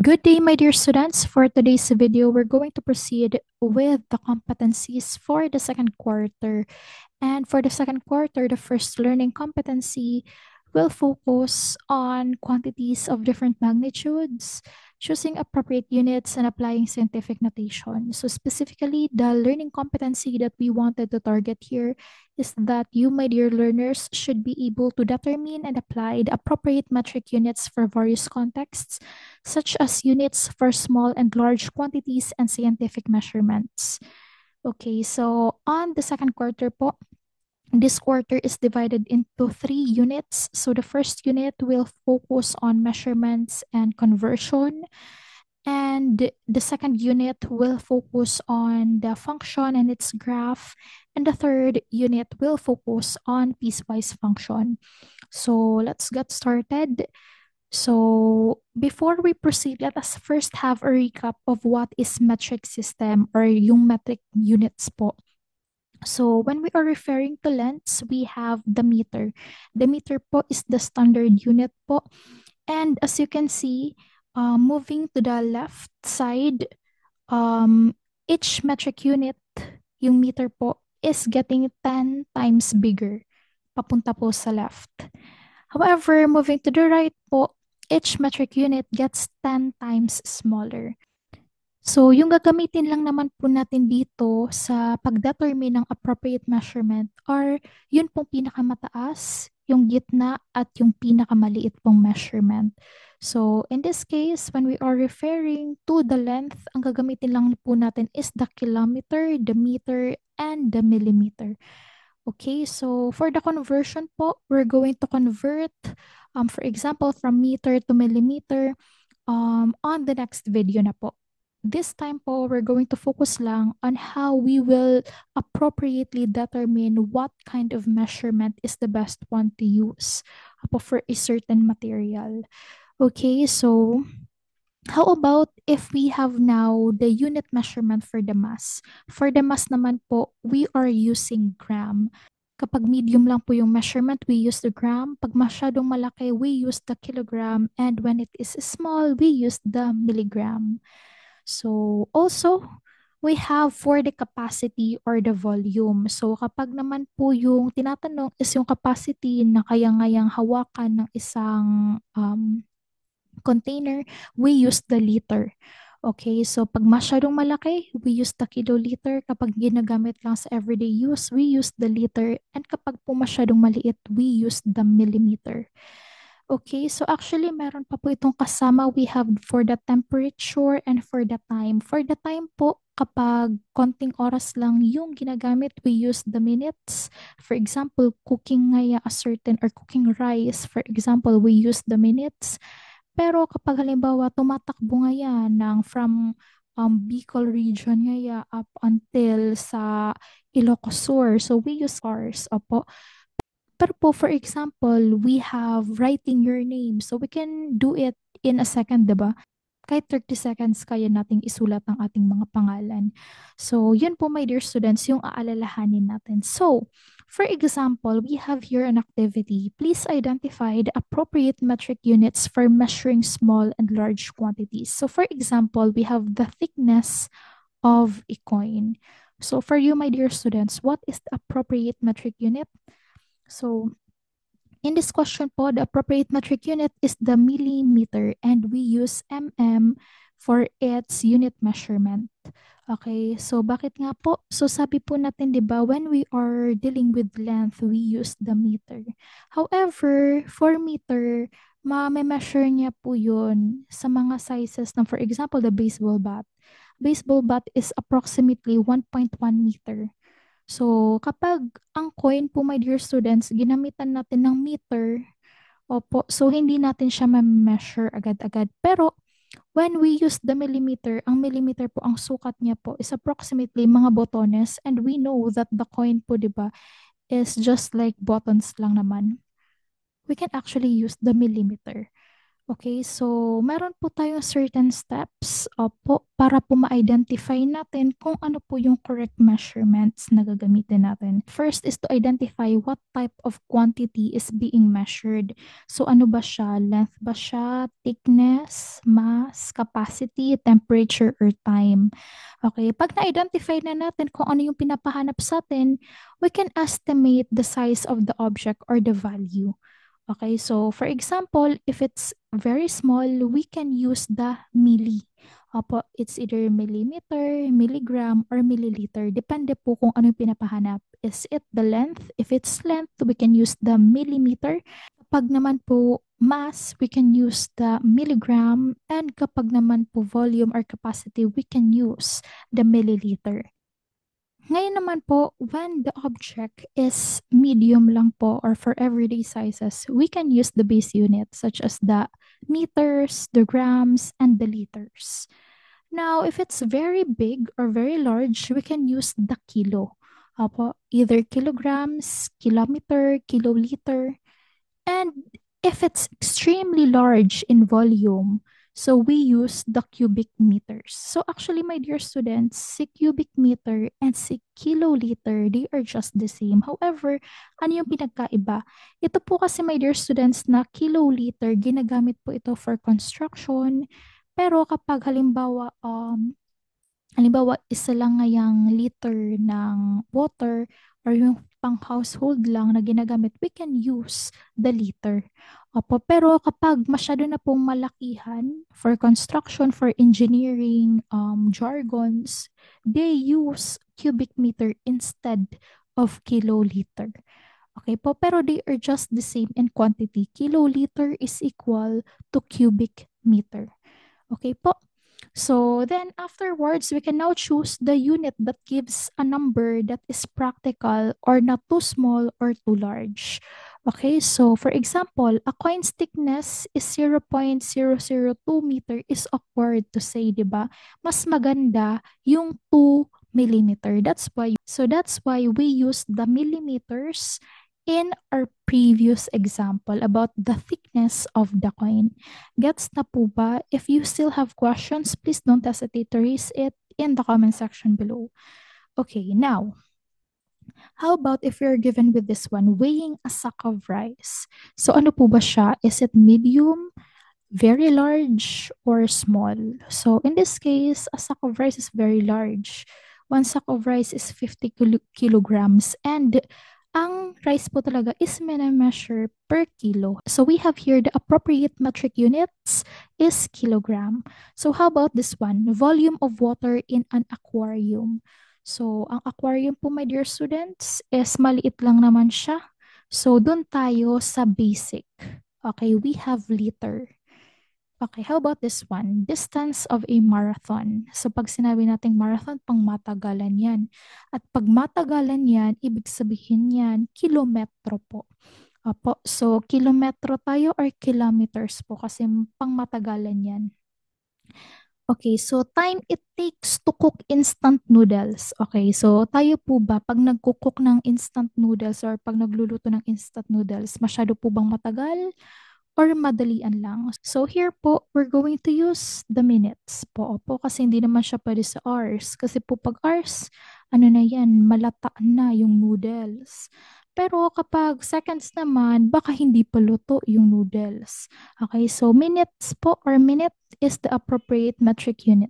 Good day, my dear students. For today's video, we're going to proceed with the competencies for the second quarter. And for the second quarter, the first learning competency will focus on quantities of different magnitudes, choosing appropriate units, and applying scientific notation. So, specifically, the learning competency that we wanted to target here is that you, my dear learners, should be able to determine and apply the appropriate metric units for various contexts, such as units for small and large quantities and scientific measurements. Okay, so on the second quarter po, this quarter is divided into three units. So the first unit will focus on measurements and conversion. And the second unit will focus on the function and its graph. And the third unit will focus on piecewise function. So let's get started. So before we proceed, let us first have a recap of what is metric system or yung metric units po. So when we are referring to lengths, we have the meter. The meter po is the standard unit po. And as you can see, moving to the left side, each metric unit, yung meter po, is getting 10 times bigger papunta po sa left. However, moving to the right po, each metric unit gets 10 times smaller. So, yung gagamitin lang naman po natin dito sa pag-determine ng appropriate measurement are yun pong pinakamataas, yung gitna, at yung pinakamaliit pong measurement. So, in this case, when we are referring to the length, ang gagamitin lang po natin is the kilometer, the meter, and the millimeter. Okay, so for the conversion po, we're going to convert, for example, from meter to millimeter on the next video na po. This time po, we're going to focus lang on how we will appropriately determine what kind of measurement is the best one to use for a certain material. Okay, so how about if we have now the unit measurement for the mass? For the mass naman po, we are using gram. Kapag medium lang po yung measurement, we use the gram. Pag masyadong malaki, we use the kilogram. And when it is small, we use the milligram. So also, we have for the capacity or the volume. So kapag naman po yung tinatanong is yung capacity na kaya-ngayang hawakan ng isang container, we use the liter. Okay, so pag masyadong malaki, we use the kiloliter. Kapag ginagamit lang sa everyday use, we use the liter. And kapag po masyadong maliit, we use the millimeter. Okay, so actually meron pa po itong kasama. We have for the temperature and for the time. For the time po, kapag konting oras lang yung ginagamit, we use the minutes. For example, cooking ngaya a certain or cooking rice, for example, we use the minutes. Pero kapag halimbawa tumatakbo ngaya ng from Bicol region ngaya up until sa Ilocos Sur, so we use hours. Opo. Pero po, for example, we have writing your name. So we can do it in a second, diba? Kahit 30 seconds kaya nating isulat ang ating mga pangalan. So, yun po, my dear students, yung aalalahanin natin. So, for example, we have here an activity. Please identify the appropriate metric units for measuring small and large quantities. So, for example, we have the thickness of a coin. So, for you, my dear students, what is the appropriate metric unit? So, in this question po, the appropriate metric unit is the millimeter and we use mm for its unit measurement. Okay, so bakit nga po? So sabi po natin, di ba, when we are dealing with length, we use the meter. However, for meter, ma-measure niya po yun sa mga sizes ng, for example, the baseball bat. Baseball bat is approximately 1.1 meter. So, kapag ang coin po, my dear students, ginamitan natin ng meter, opo, so hindi natin siya ma-measure agad-agad. Pero, when we use the millimeter, ang millimeter po, ang sukat niya po is approximately mga botones and we know that the coin po, di ba, is just like buttons lang naman. We can actually use the millimeter. Okay, so meron po tayong certain steps opo, para po ma-identify natin kung ano po yung correct measurements na gagamitin natin. First is to identify what type of quantity is being measured. So ano ba siya? Length ba siya? Thickness, mass, capacity, temperature, or time? Okay, pag na-identify na natin kung ano yung pinapahanap sa atin, we can estimate the size of the object or the value. Okay, so for example, if it's very small, we can use the milli. Opo, it's either millimeter, milligram, or milliliter. Depende po kung ano yung pinapahanap. Is it the length? If it's length, we can use the millimeter. Kapag naman po mass, we can use the milligram. And kapag naman po volume or capacity, we can use the milliliter. Ngayon naman po, when the object is medium lang po or for everyday sizes, we can use the base unit such as the meters, the grams, and the liters. Now, if it's very big or very large, we can use the kilo. Apo, either kilograms, kilometer, kiloliter, and if it's extremely large in volume, so we use the cubic meters. So actually, my dear students, si cubic meter and si kiloliter, they are just the same. However, ano yung pinagkaiba? Ito po kasi, my dear students, na kiloliter, ginagamit po ito for construction. Pero kapag halimbawa, isa lang ngayang liter ng water or yung pang household lang na ginagamit, we can use the liter. Opo, pero kapag masyado na pong malakihan for construction, for engineering, jargons, they use cubic meter instead of kiloliter. Okay po, pero they are just the same in quantity. Kiloliter is equal to cubic meter. Okay po. So then afterwards, we can now choose the unit that gives a number that is practical or not too small or too large. Okay, so for example, a coin's thickness is 0.002 meter is awkward to say, di ba? Mas maganda yung 2 millimeter. That's why we use the millimeters in our previous example about the thickness of the coin. Gets na po ba? If you still have questions, please don't hesitate to raise it in the comment section below. Okay, now, how about if you're given with this one, weighing a sack of rice? So ano po ba siya? Is it medium, very large, or small? So in this case, a sack of rice is very large. One sack of rice is 50 kilograms, and ang rice po talaga is measure per kilo. So we have here the appropriate metric units is kilogram. So how about this one? Volume of water in an aquarium. So ang aquarium po, my dear students, is maliit lang naman siya. So dun tayo sa basic. Okay, we have liter. Okay, how about this one? Distance of a marathon. So pag sinabi nating marathon, pang matagalan yan. At pag matagalan yan, ibig sabihin yan, kilometro po. Opo, so kilometro tayo or kilometers po kasi pang matagalan yan. Okay, so time it takes to cook instant noodles. Okay, so tayo po ba, pag nagkukook ng instant noodles or pag nagluluto ng instant noodles, masyado po bang matagal? Or madalian lang. So here po, we're going to use the minutes po. Opo, kasi hindi naman siya pwede sa hours. Kasi po pag hours, ano na yan, malata na yung noodles. Pero kapag seconds naman, baka hindi pa luto yung noodles. Okay, so minutes po or minute is the appropriate metric unit.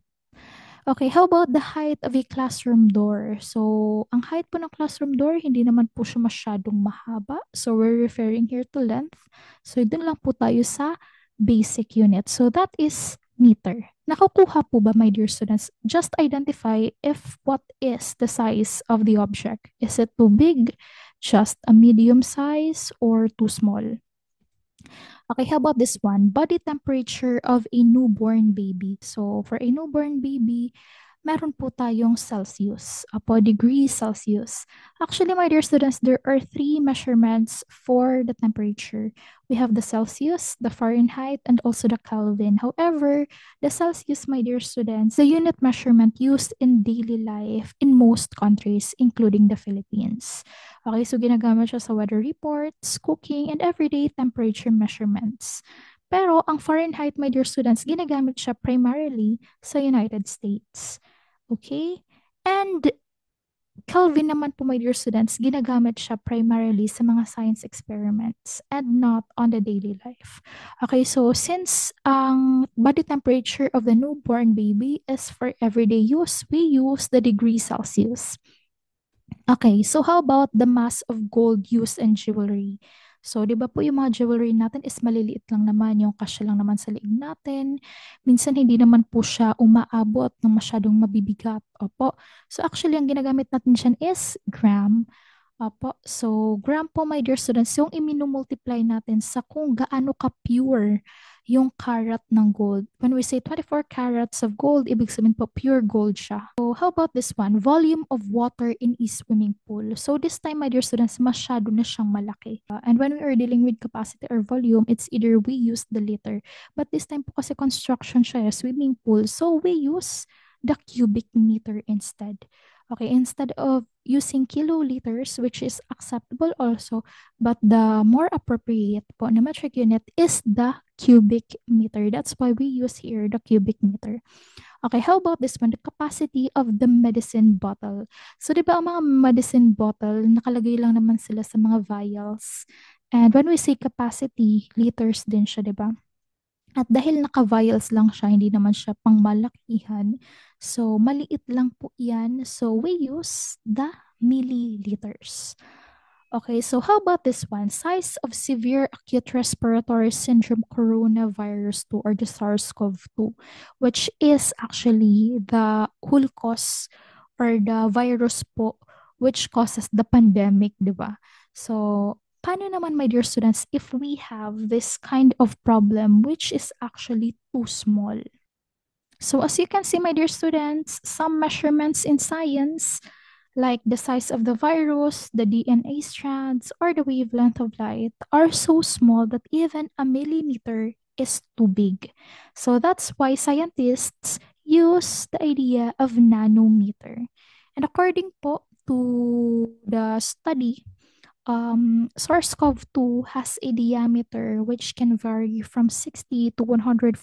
Okay, how about the height of a classroom door? So, ang height po ng classroom door, hindi naman po siya masyadong mahaba. So, we're referring here to length. So, dun lang po tayo sa basic unit. So, that is meter. Nakukuha po ba, my dear students? Just identify if what is the size of the object. Is it too big, just a medium size, or too small? Okay, how about this one? Body temperature of a newborn baby. So, for a newborn baby, meron po tayong Celsius, apo degree Celsius. Actually, my dear students, there are three measurements for the temperature. We have the Celsius, the Fahrenheit, and also the Kelvin. However, the Celsius, my dear students, the unit measurement used in daily life in most countries, including the Philippines. Okay, so ginagamit siya sa weather reports, cooking, and everyday temperature measurements. Pero ang Fahrenheit, my dear students, ginagamit siya primarily sa United States. Okay? And Kelvin naman po, my dear students, ginagamit siya primarily sa mga science experiments and not on the daily life. Okay, so since ang body temperature of the newborn baby is for everyday use, we use the degree Celsius. Okay, so how about the mass of gold used in jewelry? So, di ba po yung mga jewelry natin is maliliit lang naman, yung kasya lang naman sa liig natin. Minsan hindi naman po siya umaabot ng masyadong mabibigat. Opo. So, actually, ang ginagamit natin dyan is gram. Opo. So, gram po, my dear students, yung iminumultiply natin sa kung gaano ka-pure yung carat ng gold. When we say 24 carats of gold, ibig sabihin po pure gold siya. So, how about this one? Volume of water in a swimming pool. So, this time, my dear students, masyado na siyang malaki. And when we are dealing with capacity or volume, it's either we use the liter. But this time po kasi construction siya, swimming pool. So, we use the cubic meter instead. Okay, instead of using kiloliters, which is acceptable also, but the more appropriate po na metric unit is the cubic meter. That's why we use here the cubic meter. Okay, how about this one? The capacity of the medicine bottle. So, di ba ang mga medicine bottle, nakalagay lang naman sila sa mga vials. And when we say capacity, liters din siya, di ba? At dahil naka-vials lang siya, hindi naman siya pangmalakihan. So, maliit lang po yan. So, we use the milliliters. Okay, so how about this one? Size of severe acute respiratory syndrome coronavirus 2 or the SARS-CoV-2, which is actually the whole cause or the virus po which causes the pandemic, di ba? So, paano naman, my dear students, if we have this kind of problem which is actually too small? So, as you can see, my dear students, some measurements in science like the size of the virus, the DNA strands, or the wavelength of light, are so small that even a millimeter is too big. So that's why scientists use the idea of nanometer. And according po to the study, SARS-CoV-2 has a diameter which can vary from 60 to 140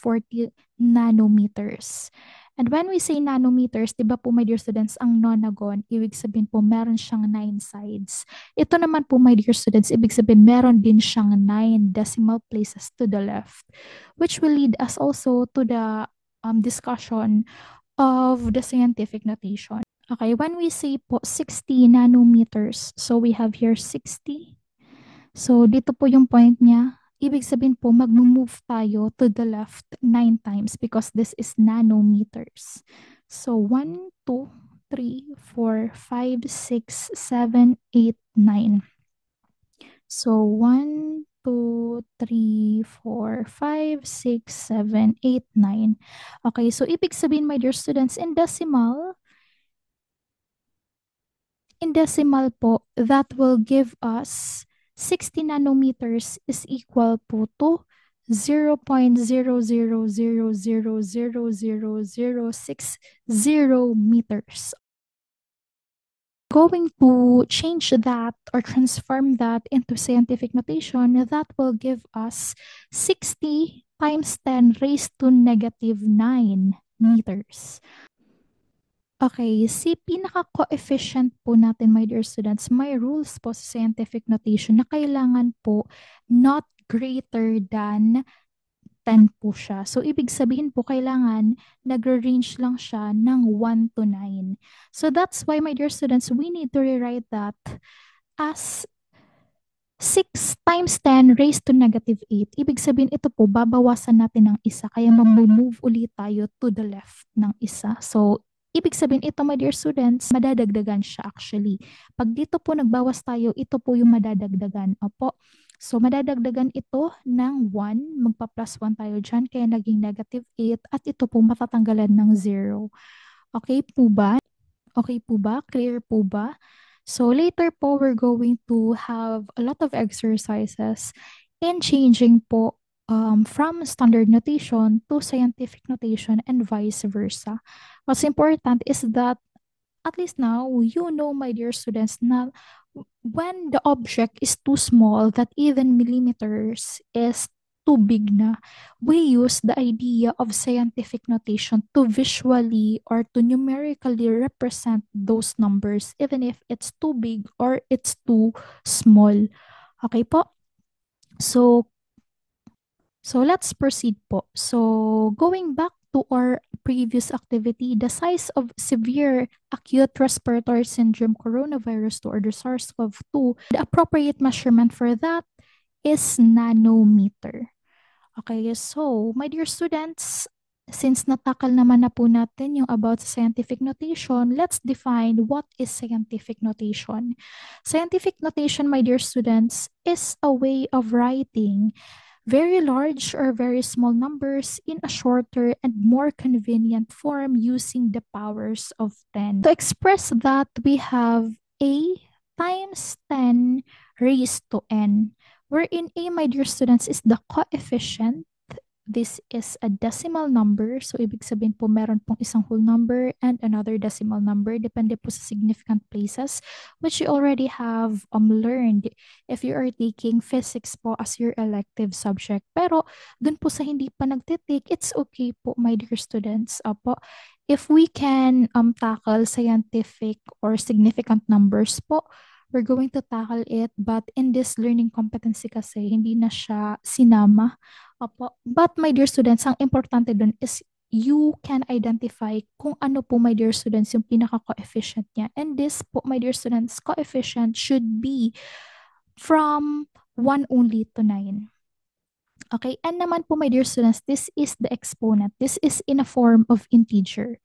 nanometers. And when we say nanometers, di ba po, my dear students, ang nonagon, ibig sabihin po meron siyang 9 sides. Ito naman po, my dear students, ibig sabihin meron din siyang 9 decimal places to the left, which will lead us also to the discussion of the scientific notation. Okay, when we say po 60 nanometers, so we have here 60. So dito po yung point niya. Ibig sabihin po, mag-move tayo to the left 9 times because this is nanometers. So 1, 2, 3, 4, 5, 6, 7, 8, 9. So 1, 2, 3, 4, 5, 6, 7, 8, 9. Okay, so ibig sabihin, my dear students, in decimal po, that will give us 60 nanometers is equal po to 0.000000060 meters. Going to change that or transform that into scientific notation, that will give us 60 times 10 raised to negative 9 meters. Okay, si pinaka-coefficient po natin, my dear students, may rules po sa scientific notation na kailangan po not greater than 10 po siya. So, ibig sabihin po, kailangan nagre-range lang siya ng 1 to 9. So, that's why, my dear students, we need to rewrite that as 6 times 10 raised to negative 8. Ibig sabihin, ito po, babawasan natin ng isa. Kaya mag-move ulit tayo to the left ng isa. So, ibig sabihin, ito, my dear students, madadagdagan siya actually. Pag dito po nagbawas tayo, ito po yung madadagdagan. Opo. So, madadagdagan ito ng 1. Magpa-plus 1 tayo dyan. Kaya naging negative 8. At ito po matatanggalan ng 0. Okay po ba? Okay po ba? Clear po ba? So, later po, we're going to have a lot of exercises in changing po from standard notation to scientific notation and vice versa. What's important is that at least now, you know, my dear students, na when the object is too small, that even millimeters is too big na, we use the idea of scientific notation to visually or to numerically represent those numbers even if it's too big or it's too small. Okay po? So, let's proceed po. So, going back to our previous activity, the size of severe acute respiratory syndrome coronavirus 2 or the SARS-CoV-2, the appropriate measurement for that is nanometer. Okay, so my dear students, since natakal naman na po natin yung about scientific notation, let's define what is scientific notation. Scientific notation, my dear students, is a way of writing very large or very small numbers in a shorter and more convenient form using the powers of 10. To express that, we have a times 10 raised to n, wherein a, my dear students, is the coefficient. This is a decimal number. So, ibig sabihin po, meron pong isang whole number and another decimal number. Depende po sa significant places, which you already have learned if you are taking physics po as your elective subject. Pero, dun po sa hindi pa nagtitake, it's okay po, my dear students. Apo, if we can tackle scientific or significant numbers po, we're going to tackle it. But in this learning competency kasi, hindi na siya sinama. Opo. But my dear students, ang importante dun is you can identify kung ano po, my dear students, yung pinaka-coefficient niya. And this po, my dear students, coefficient should be from 1 only to 9. Okay, and naman po, my dear students, this is the exponent. This is in a form of integer.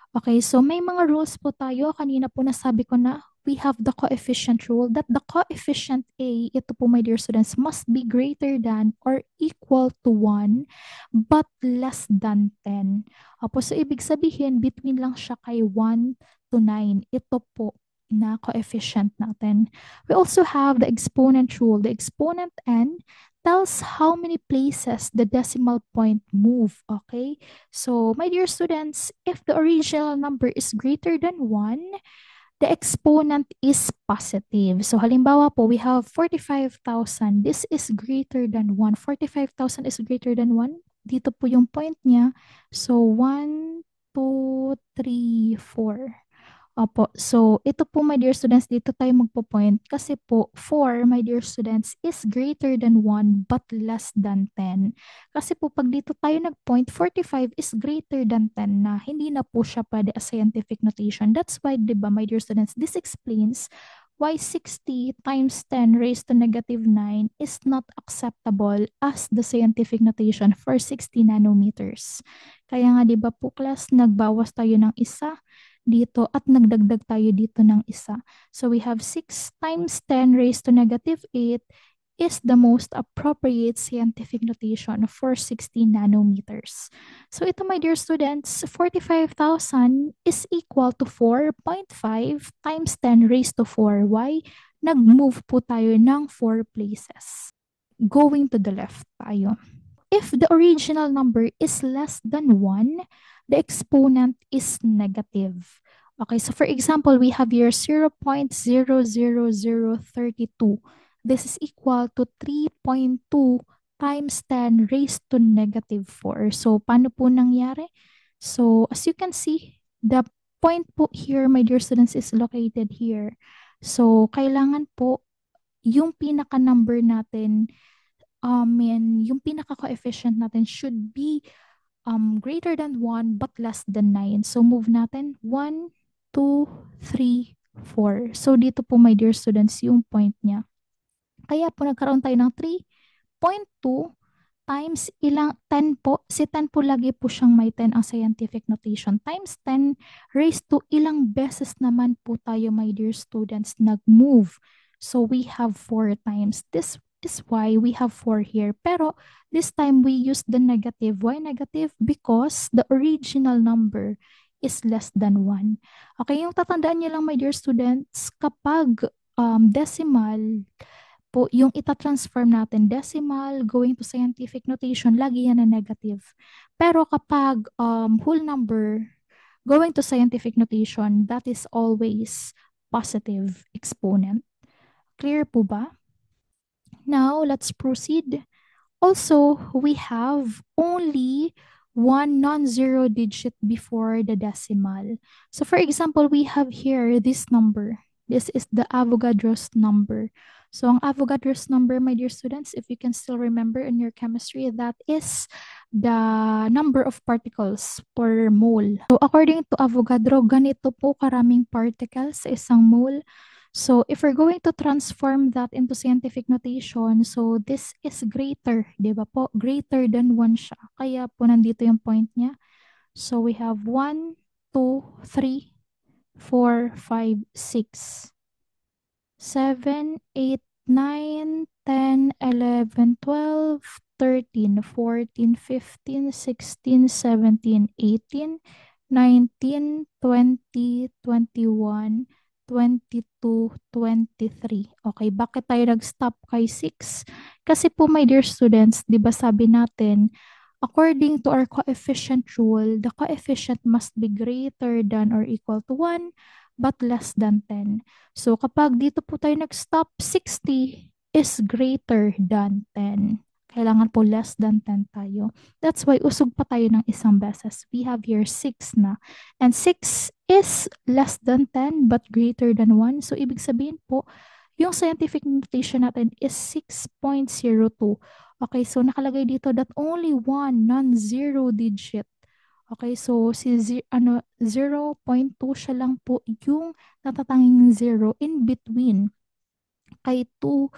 Okay, so may mga rules po tayo. Kanina po nasabi ko na we have the coefficient rule that the coefficient A, ito po, my dear students, must be greater than or equal to 1 but less than 10. Opo, so ibig sabihin, between lang siya kay 1 to 9. Ito po na coefficient natin. We also have the exponent rule. The exponent n tells how many places the decimal point move, okay? So, my dear students, if the original number is greater than 1, the exponent is positive. So, halimbawa po, we have 45,000. This is greater than 1. 45,000 is greater than 1. Dito po yung point niya. So, 1, 2, 3, 4. Opo. So, ito po, my dear students, dito tayo magpo-point kasi po 4, my dear students, is greater than 1 but less than 10. Kasi po, pag dito tayo nag-point, 45 is greater than 10 na. Hindi na po siya pwede as scientific notation. That's why, di ba, my dear students, this explains why 60 times 10 raised to negative 9 is not acceptable as the scientific notation for 60 nanometers. Kaya nga, di ba po, class, nagbawas tayo ng isa dito at nagdagdag tayo dito ng isa. So we have 6 times 10 raised to negative 8 is the most appropriate scientific notation for 60 nanometers. So ito, my dear students, 45,000 is equal to 4.5 times 10 raised to 4. Why? Nag-move po tayo ng 4 places. Going to the left tayo. If the original number is less than 1, the exponent is negative. Okay, so for example, we have here 0.00032. This is equal to 3.2 times 10 raised to negative 4. So, paano po nangyari? So, as you can see, the point po here, my dear students, is located here. So, kailangan po yung pinaka-number natin, yung pinaka-coefficient natin should be greater than 1 but less than 9. So, move natin 1, 2, 3, 4. So, dito po, my dear students, yung point niya. Kaya po, nagkaroon tayo ng 3.2 times ilang 10 po. Si 10 po lagi po siyang may 10 ang scientific notation. Times 10 raised to ilang beses naman po tayo, my dear students, nag-move. So, we have 4 times. This is why we have 4 here. Pero, this time we use the negative. Why negative? Because the original number is less than 1. Okay, yung tatandaan niyo lang, my dear students, kapag decimal po, yung itatransform natin, decimal going to scientific notation, lagi yan na negative. Pero kapag whole number going to scientific notation, that is always positive exponent. Clear po ba? Now, let's proceed Also, we have only one non-zero digit before the decimal. So for example, we have here this number. This is the Avogadro's number. So ang Avogadro's number, my dear students, if you can still remember in your chemistry, that is the number of particles per mole. So according to Avogadro, ganito po karaming particles sa isang mole. So if we're going to transform that into scientific notation, so this is greater, di ba po? Greater than 1 siya. Kaya po nandito yung point niya. So we have 1, 2, 3, 4, 5, 6, 7, 8, 9, 10, 11, 12, 13, 14, 15, 16, 17, 18, 19, 20, 21, 22, 23. Okay, bakit tayo nag-stop kay 6? Kasi po, my dear students, di ba sabi natin, according to our coefficient rule, the coefficient must be greater than or equal to 1 but less than 10. So kapag dito po tayo nag-stop, 60 is greater than 10. Kailangan po less than 10 tayo. That's why usog pa tayo ng isang beses. We have here 6 na. And 6 is less than 10 but greater than 1. So ibig sabihin po, yung scientific notation natin is 6.02. Okay, so nakalagay dito that only one non-zero digit. Okay, so si 0.2 siya lang po yung natatanging zero in between kay two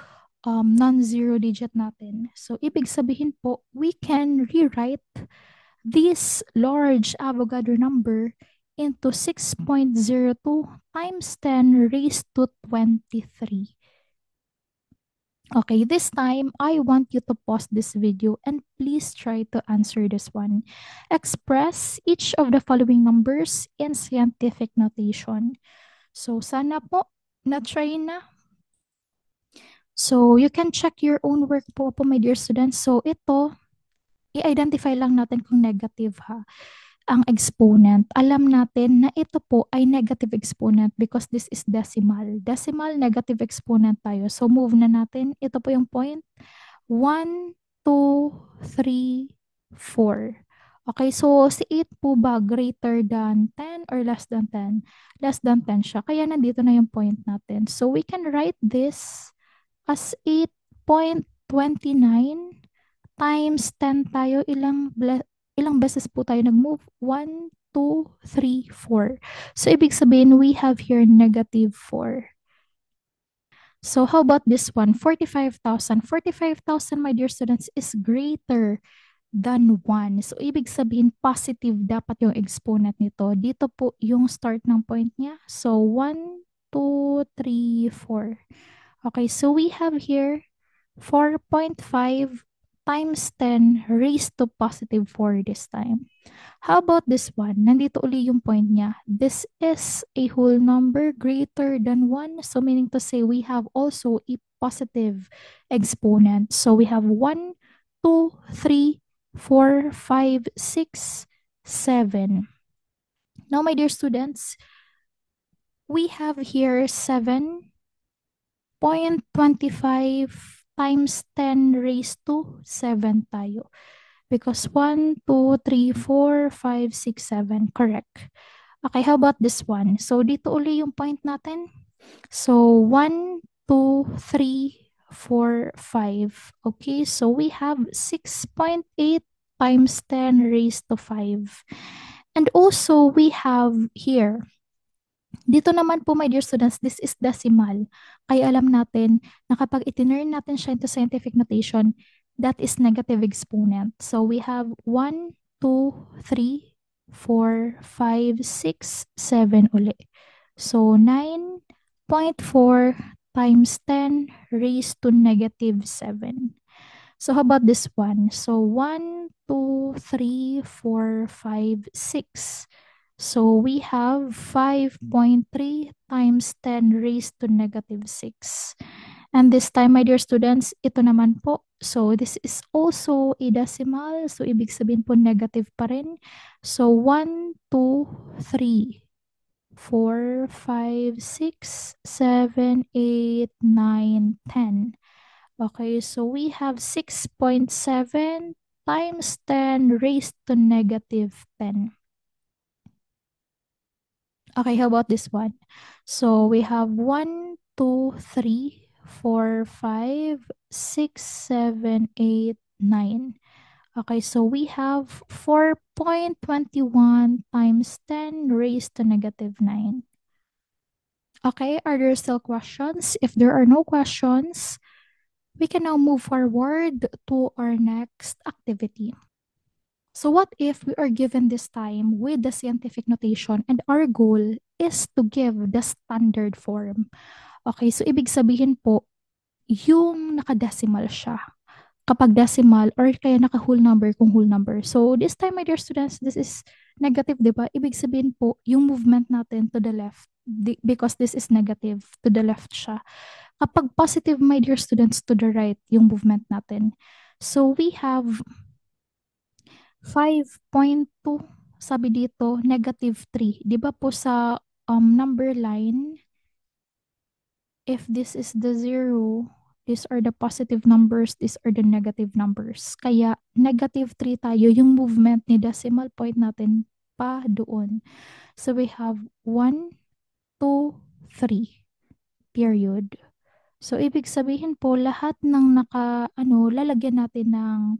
non-zero digit natin. So, ibig sabihin po, we can rewrite this large Avogadro number into 6.02 times 10 raised to 23. Okay, this time, I want you to pause this video and please try to answer this one. Express each of the following numbers in scientific notation. So, sana po na-try na. So, you can check your own work po, my dear students. So, ito, i-identify lang natin kung negative ha. Ang exponent, alam natin na ito po ay negative exponent because this is decimal. Decimal, negative exponent tayo. So, move na natin. Ito po yung point. 1, 2, 3, 4. Okay, so si 8 po ba greater than 10 or less than 10? Less than 10 siya. Kaya nandito na yung point natin. So, we can write this as 8.29 times 10 tayo. Ilang beses po tayo nag-move? 1, 2, 3, 4. So, ibig sabihin, we have here negative 4. So, how about this one? 45,000. 45,000, my dear students, is greater than 1. So, ibig sabihin, positive dapat yung exponent nito. Dito po yung start ng point niya. So, 1, 2, 3, 4. Okay, so we have here 4.5 times 10 raised to positive 4 this time. How about this one? Nandito uli yung point niya. This is a whole number greater than 1. So meaning to say we have also a positive exponent. So we have 1, 2, 3, 4, 5, 6, 7. Now, my dear students, we have here 7.25 times 10 raised to 7 tayo. Because 1, 2, 3, 4, 5, 6, 7. Correct. Okay, how about this one? So, dito uli yung point natin. So, 1, 2, 3, 4, 5. Okay, so we have 6.8 times 10 raised to 5. And also, we have here, dito naman po, my dear students, this is decimal. Kaya alam natin na kapag itinurn natin siya into scientific notation, that is negative exponent. So we have 1, 2, 3, 4, 5, 6, 7 uli. So 9.4 times 10 raised to negative 7. So how about this one? So 1, 2, 3, 4, 5, 6. So we have 5.3 times 10 raised to negative 6. And this time, my dear students, ito naman po. So this is also a decimal. So ibig sabihin po negative pa rin. So 1, 2, 3, 4, 5, 6, 7, 8, 9, 10. Okay, so we have 6.7 times 10 raised to negative 10. Okay, how about this one? So we have 1, 2, 3, 4, 5, 6, 7, 8, 9. Okay, so we have 4.21 times 10 raised to negative 9. Okay, are there still questions? If there are no questions, we can now move forward to our next activity. So what if we are given this time with the scientific notation and our goal is to give the standard form? Okay, so ibig sabihin po, yung nakadecimal siya. Kapag decimal or kaya naka-whole number kung whole number. So this time, my dear students, this is negative, di ba? Ibig sabihin po, yung movement natin to the left, because this is negative, to the left siya. Kapag positive, my dear students, to the right, yung movement natin. So we have 5.2, sabi dito, negative 3. Di ba po sa number line, if this is the zero, these are the positive numbers, these are the negative numbers. Kaya negative 3 tayo, yung movement ni decimal point natin pa doon. So we have 1, 2, 3, period. So ibig sabihin po, lahat ng lalagyan natin ng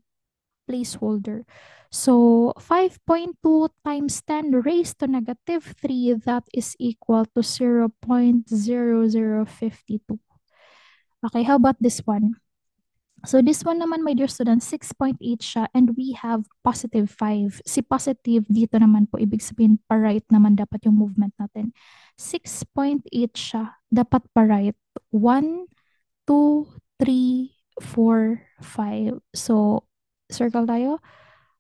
placeholder. So 5.2 times 10 raised to negative 3, that is equal to 0.0052. Okay, how about this one? So this one naman, my dear students, 6.8 siya and we have positive 5. Si positive dito naman po, ibig sabihin pa-right naman dapat yung movement natin. 6.8 siya, dapat pa-right. 1, 2, 3, 4, 5. So, circle tayo.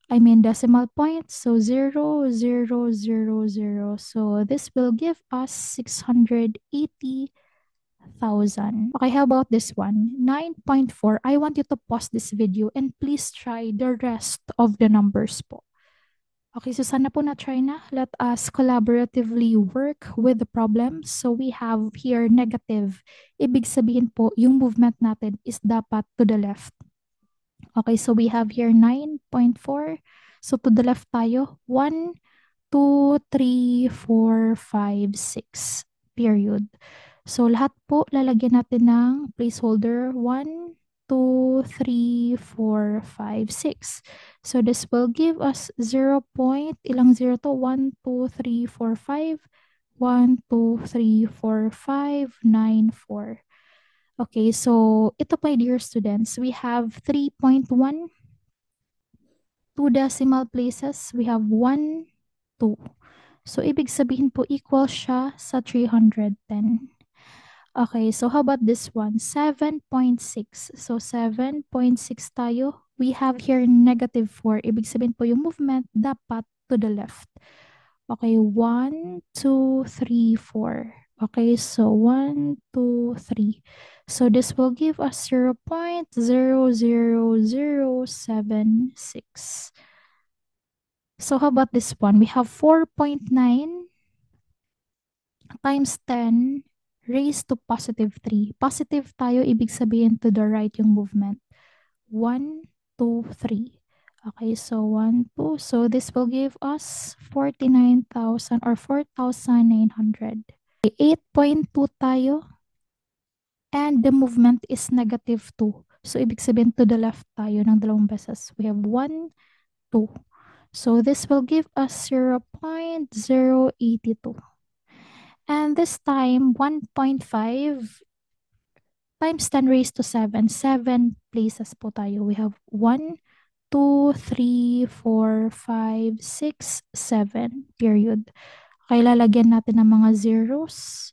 I mean decimal point. So, 0, 0, 0, 0. So, this will give us 680,000. Okay, how about this one? 9.4. I want you to pause this video and please try the rest of the numbers po. Okay, so sana po na-try na. Let us collaboratively work with the problem. So we have here negative. Ibig sabihin po, yung movement natin is dapat to the left. Okay, so we have here 9.4. So to the left tayo. 1, 2, 3, 4, 5, 6. Period. So lahat po lalagyan natin ng placeholder. 1, 2, 3, 4, 5, 6. So this will give us 0 point, ilang 0 to? 1, 2, 3, 4, 5. 1, 2, 3, 4, 5, 9, 4. Okay, so ito my dear students, we have 3.1. Two decimal places, we have 1, 2. So ibig sabihin po equal siya sa 310. Okay, so how about this one? 7.6. So 7.6 tayo. We have here negative 4. Ibig sabihin po yung movement dapat to the left. Okay, 1, 2, 3, 4. Okay, so 1, 2, 3. So this will give us 0.00076. So how about this one? We have 4.9 times 10 raised to positive 3. Positive tayo, ibig sabihin to the right yung movement. 1, 2, 3. Okay, so 1, 2. So this will give us 49,000 or 4,900. 8.2 tayo. And the movement is negative 2. So ibig sabihin to the left tayo ng dalawang beses. We have 1, 2. So this will give us 0.082. And this time, 1.5 times 10 raised to 7. 7 places po tayo. We have 1, 2, 3, 4, 5, 6, 7. Period. Okay, lalagyan natin ng mga zeros.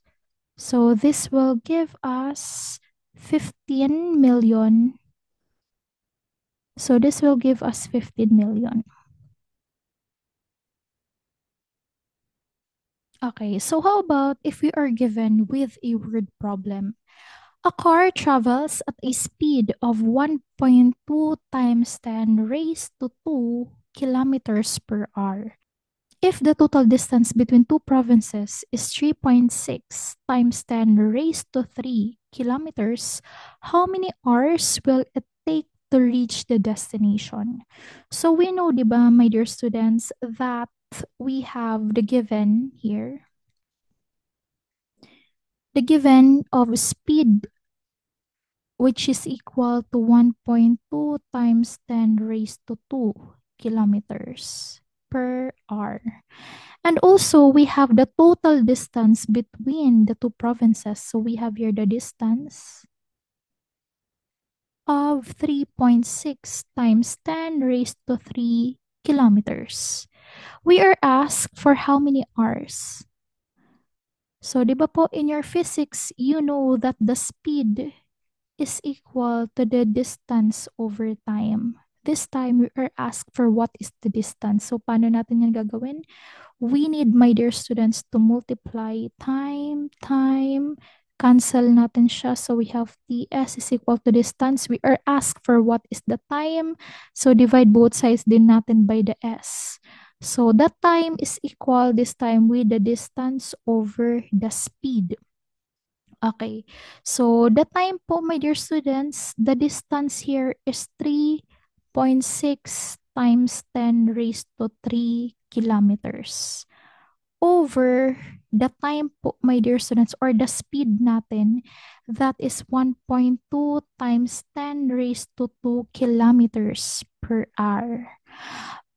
So this will give us 15 million. So this will give us 15 million. Okay, so how about if we are given with a word problem? A car travels at a speed of 1.2 times 10 raised to 2 kilometers per hour. If the total distance between two provinces is 3.6 times 10 raised to 3 kilometers, how many hours will it take to reach the destination? So we know, di ba, my dear students, that we have the given here, the given of speed, which is equal to 1.2 times 10 raised to 2 kilometers per hour. And also, we have the total distance between the two provinces. So we have here the distance of 3.6 times 10 raised to 3 kilometers. We are asked for how many hours? So, di ba po, in your physics, you know that the speed is equal to the distance over time. This time, we are asked for what is the distance. So, paano natin yan gagawin? We need, my dear students, to multiply time, cancel natin siya. So, we have TS is equal to distance. We are asked for what is the time. So, divide both sides din natin by the S. So, that time is equal this time with the distance over the speed. Okay. So, the time po, my dear students, the distance here is 3.6 times 10 raised to 3 kilometers. Over the time po, my dear students, or the speed natin, that is 1.2 times 10 raised to 2 kilometers per hour.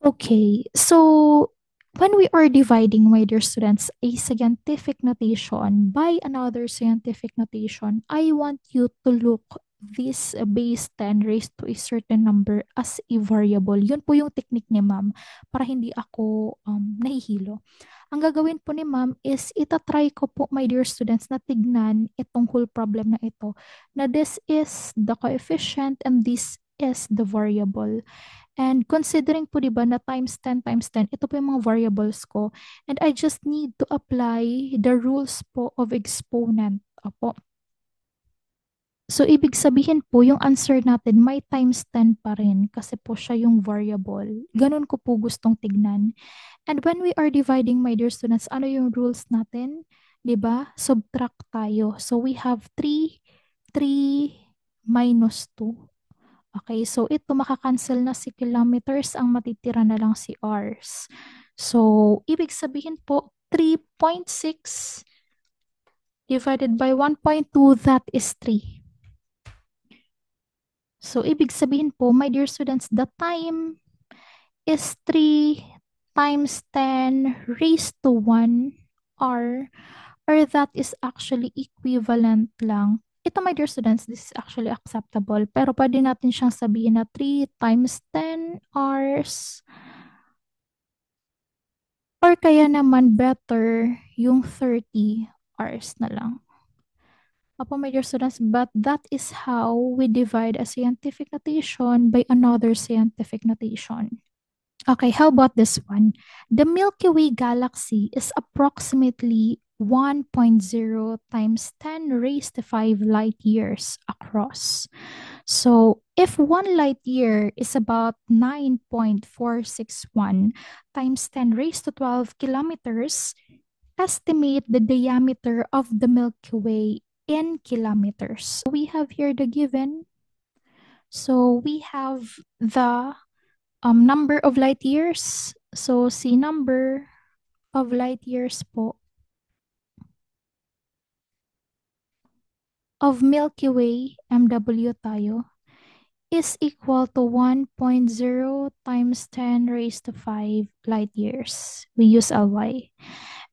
Okay, so when we are dividing, my dear students, a scientific notation by another scientific notation, I want you to look this base 10 raised to a certain number as a variable. Yun po yung technique ni ma'am para hindi ako nahihilo. Ang gagawin po ni ma'am is itatry ko po, my dear students, na tignan itong whole problem na ito, na this is the coefficient and this is the variable. And considering po, di ba, na times 10, ito po yung mga variables ko. And I just need to apply the rules po of exponent. Opo. So, ibig sabihin po, yung answer natin may times 10 pa rin kasi po siya yung variable. Ganun ko po gustong tignan. And when we are dividing, my dear students, ano yung rules natin? 'Di ba? Subtract tayo. So, we have 3 minus 2. Okay, so ito makakancel na si kilometers, ang matitira na lang si hours. So, ibig sabihin po, 3.6 divided by 1.2, that is 3. So, ibig sabihin po, my dear students, the time is 3 times 10 raised to 1 hour, or that is actually equivalent lang. Ito, my dear students, this is actually acceptable. Pero pwede natin siyang sabihin na 3 times 10 hours. Or kaya naman better yung 30 hours na lang. Opo, my dear students, but that is how we divide a scientific notation by another scientific notation. Okay, how about this one? The Milky Way galaxy is approximately 1.0 times 10 raised to 5 light years across. So, if 1 light year is about 9.461 times 10 raised to 12 kilometers, estimate the diameter of the Milky Way in kilometers. We have here the given. So, we have the number of light years. So, si number of light years po of Milky Way, MW tayo, is equal to 1.0 times 10 raised to 5 light years. We use Ly.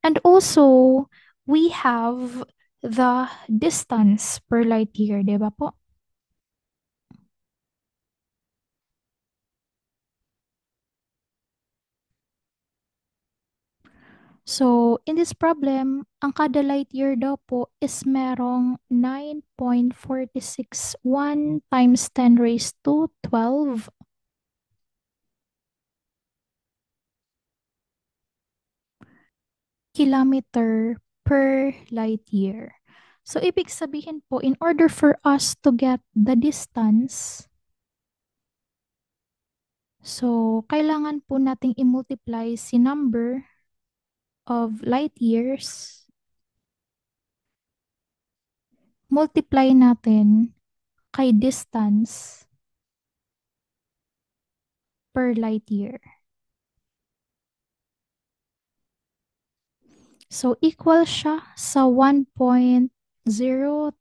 And also, we have the distance per light year, di ba po? So, in this problem, ang kada light year daw po is merong 9.461 times 10 raised to 12 kilometer per light year. So, ibig sabihin po, in order for us to get the distance, so, kailangan po nating i-multiply si number of light years multiply natin kay distance per light year. So, equal siya sa 1.0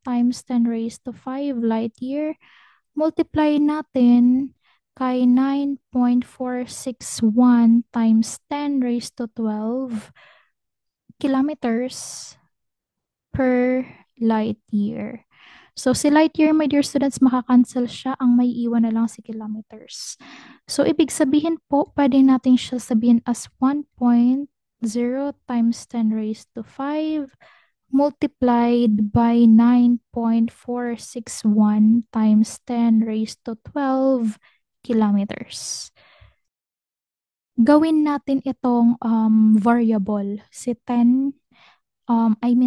times 10 raised to 5 light year. Multiply natin kay 9.461 times 10 raised to 12 kilometers per light year. So, si light year, my dear students, makakancel siya. Ang may iwan na lang si kilometers. So, ibig sabihin po, pwede natin siya sabihin as 1.0 times 10 raised to 5 multiplied by 9.461 times 10 raised to 12 kilometers. Gawin natin itong variable. Si 10,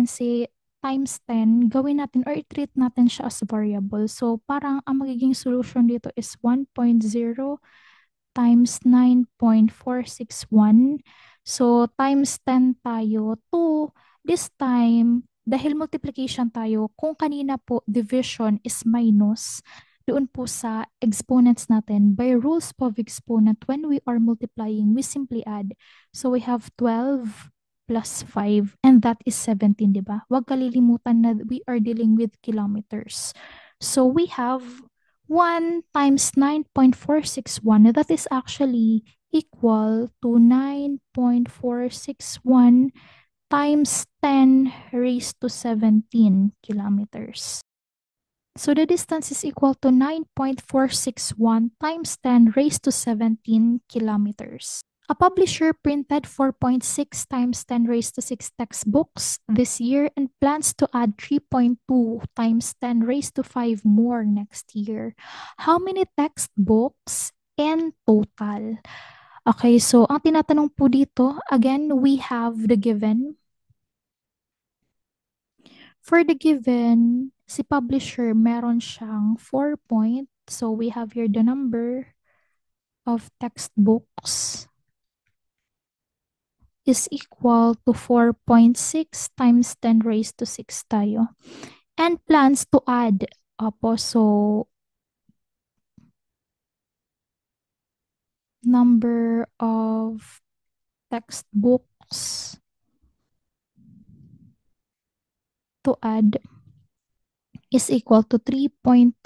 si times 10, gawin natin or i-treat natin siya as variable. So, parang ang magiging solution dito is 1.0 times 9.461. So, times 10 tayo. 2, this time, dahil multiplication tayo, kung kanina po division is minus, doon po sa exponents natin, by rules of exponent, when we are multiplying, we simply add. So, we have 12 plus 5, and that is 17, di ba? Huwag kalilimutan na we are dealing with kilometers. So, we have 1 times 9.461, that is actually equal to 9.461 times 10 raised to 17 kilometers. So the distance is equal to 9.461 times 10 raised to 17 kilometers. A publisher printed 4.6 times 10 raised to 6 textbooks this year and plans to add 3.2 times 10 raised to 5 more next year. How many textbooks in total? Okay, so ang tinatanong po dito, again, we have the given. For the given, si publisher, meron siyang 4 point. So we have here the number of textbooks is equal to 4.6 times 10 raised to 6 tayo. And plans to add. Opo, so number of textbooks to add is equal to 3.2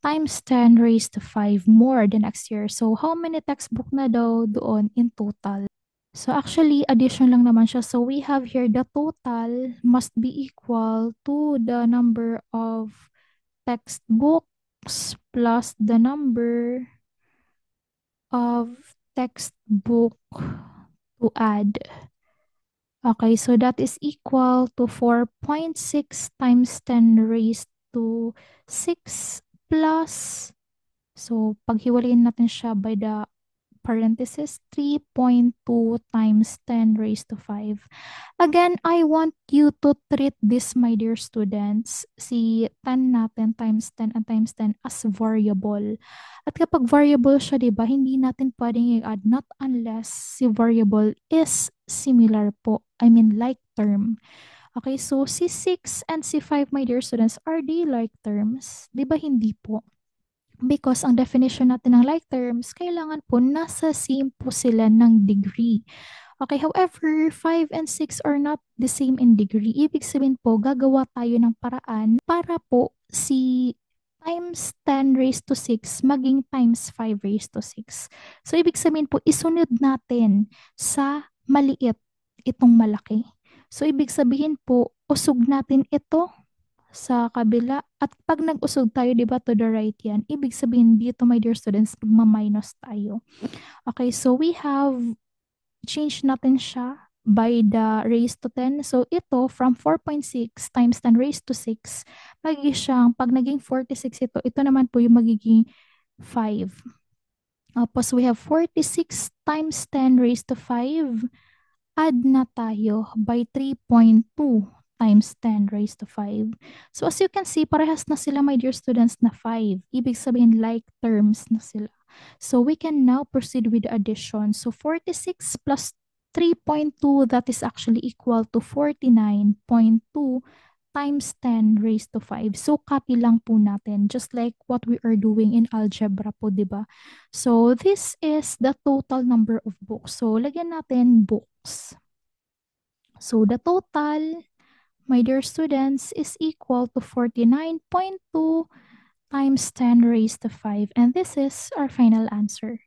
times 10 raised to 5 more the next year. So, how many textbook na daw doon in total? So, actually, addition lang naman siya. So, we have here the total must be equal to the number of textbooks plus the number of textbook to add. Okay, so that is equal to 4.6 times 10 raised to 6 plus, so paghiwalayin natin siya by the parenthesis, 3.2 times 10 raised to 5. Again, I want you to treat this, my dear students, si 10 natin times 10 and times 10 as variable. At kapag variable siya, di ba, hindi natin pwedeng i-add not unless si variable is similar po. I mean, like term. Okay, so si 6 and si 5, my dear students, are they like terms? Di ba hindi po? Because ang definition natin ng like terms, kailangan po nasa same po sila ng degree. Okay, however, 5 and 6 are not the same in degree. Ibig sabihin po, gagawa tayo ng paraan para po si times 10 raised to 6 maging times 5 raised to 6. So, ibig sabihin po, isunod natin sa maliit itong malaki. So, ibig sabihin po, usog natin ito sa kabila. At pag nag-usog tayo, di ba, to the right yan, ibig sabihin dito, my dear students, magma-minus tayo. Okay, so we have change natin siya by the raised to 10. So ito, from 4.6 times 10 raised to 6, magiging siyang, pag naging 46 ito, ito naman po yung magiging 5. Tapos we have 46 times 10 raised to 5. Add na tayo by 3.2 times 10 raised to 5. So as you can see, parehas na sila, my dear students, na 5. Ibig sabihin like terms na sila. So we can now proceed with the addition. So 46 plus 3.2, that is actually equal to 49.2 times 10 raised to 5. So, copy lang po natin, just like what we are doing in algebra po, di ba? So, this is the total number of books. So, lagyan natin books. So, the total, my dear students, is equal to 49.2 times 10 raised to 5. And this is our final answer.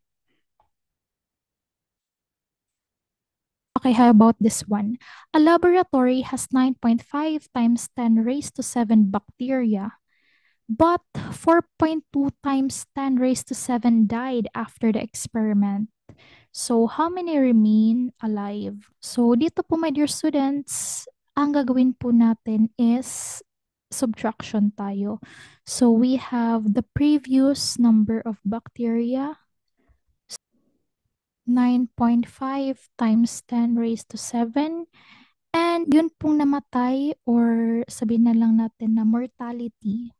Okay, how about this one? A laboratory has 9.5 times 10 raised to 7 bacteria, but 4.2 times 10 raised to 7 died after the experiment. So, how many remain alive? So, dito po, my dear students, ang gagawin po natin is subtraction tayo. So, we have the previous number of bacteria, 9.5 times 10 raised to 7. And yun pong namatay or sabihin na lang natin na mortality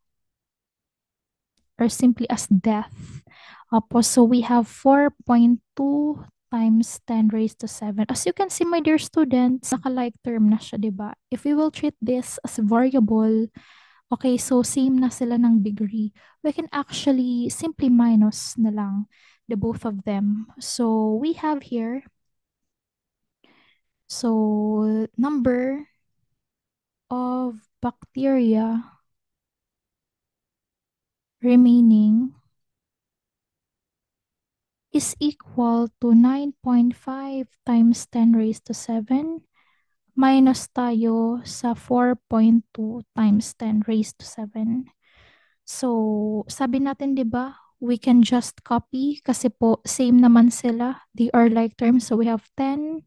or simply as death. Opo, so we have 4.2 times 10 raised to 7. As you can see, my dear students, naka-like term na siya, di ba? If we will treat this as variable, okay, so same na sila ng degree. We can actually simply minus na lang the both of them. So we have here, so number of bacteria remaining is equal to 9.5 times 10 raised to 7 minus tayo sa 4.2 times 10 raised to 7. So, sabi natin, di ba, we can just copy kasi po same naman sila. They are like terms. So, we have 10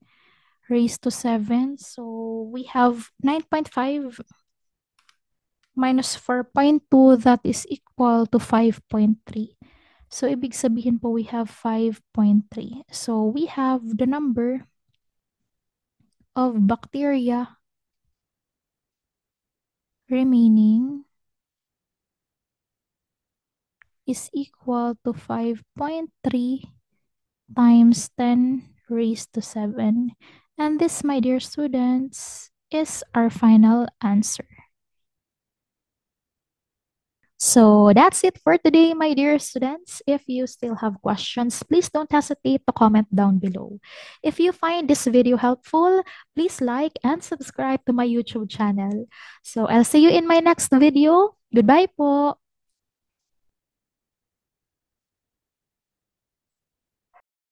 raised to 7. So, we have 9.5 minus 4.2, that is equal to 5.3. So, ibig sabihin po, we have 5.3. So, we have the number of bacteria remaining is equal to 5.3 times 10 raised to 7. And this, my dear students, is our final answer. So that's it for today, my dear students. If you still have questions, please don't hesitate to comment down below. If you find this video helpful, please like and subscribe to my YouTube channel. So I'll see you in my next video. Goodbye po!